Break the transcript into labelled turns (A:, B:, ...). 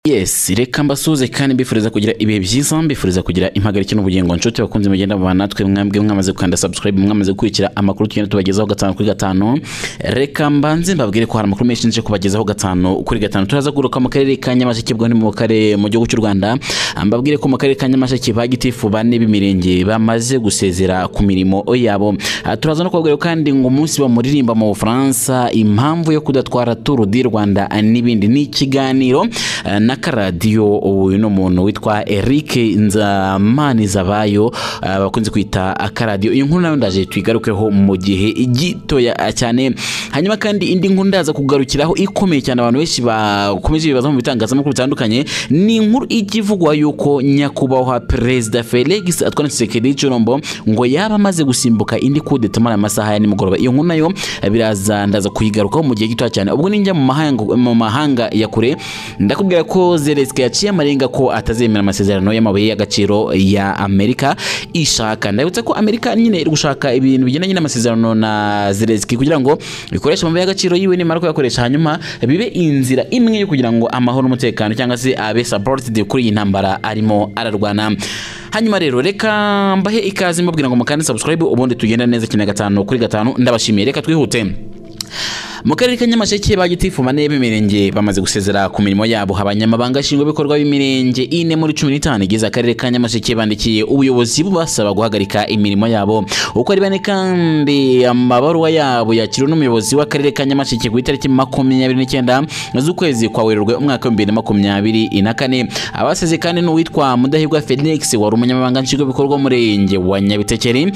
A: Yes, reka mbasuze kandi mbifuriza kugira ibihe byiza, mbifuriza kugira impagarike n'ubugingo nshuti bakunze mugenda mu banatwe mwamaze gukanda subscribe, mwamaze gukurikira amakuru tugenda tubagezaho gatanu kuri gatanu. Reka mbanze mbabwire ko hari amakuru menshi nje kubagezaho gatanu kuri gatanu. Turaza guruka mu karere ka Nyamasheke bwo ni mu gihugu cy'u Rwanda. Mbabwire ko mu karere ka Nyamasheke bagitifu bane b'imirenge bamaze gusezera ku mirimo yabo. Turaza no kubabwira kandi ngo umunsi bamuririmba mu Bufaransa impamvu yo kudatwara Tour du Rwanda n'ibindi. Ni ikiganiro n'akaradiyo uyu n'umuntu witwa Eric Nzamanizabayo bakunze kwita akaradiyo. Iyi nkuru nayo ndaje twigarukeho mu gihe gitoya cyane. Hanyuma kandi indi nkuru ndaza kugarukiraho ikomeye cyane abantu benshi bakomeje bibaza mu bitangazamakuru bitandukanye. Ni inkuru ikivugwa yuko nyakubahwa Perezida Felix Antoine Tshisekedi Tshilombo ngo yaba amaze gusimbuka indi coup d'etat mu masaha ya nimugoroba. Iyo nkuru nayo ndaza kuyigarukaho mu gihe gitoya cyane. Ubwo ninjya mu mahanga ya kure ndakubwira ko Zelensky yaciye amarenga ko atazemera amasezerano y'amabuye y'agaciro ya Amerika ishaka. Ndabutse ko Amerika nyine iri gushaka ibintu bigendanye n'amasezerano na Zelensky kugira ngo bikoreshe amabuye y'agaciro yiwe nimara ko yakoresha hanyuma bibe inzira imwe yo kugira ngo amahoro n'umutekano cyangwa se abe supported kuri iyi ntambara arimo ararwana. Hanyuma rero reka mbahe ikaze mbabwira ngo mukande subscribe ubundi tugenda neza cyane gatanu kuri gatanu. Ndabashimiye, reka twihute. Mu karere ka Nyamasheke bagitifu bane b'imirenge bamaze gusezera ku mirimo yabo. Abanyamabanga nshingwabikorwa b'imirenge ine muri 15 igize akarere ka Nyamasheke bandikiye ubuyobozi bubasaba guhagarika imirimo yabo. Uko ari bane kandi amabaruwa yabo yakiriwe n'umuyobozi w'akarere ka Nyamasheke ku itariki 29 z'ukwezi kwa Werurwe umwaka wa 2024. Abaseze kandi n'uwitwa Mudahigwa Felix wari umunyamabanga nshingwabikorwa w'umurenge wa Nyabitekeri.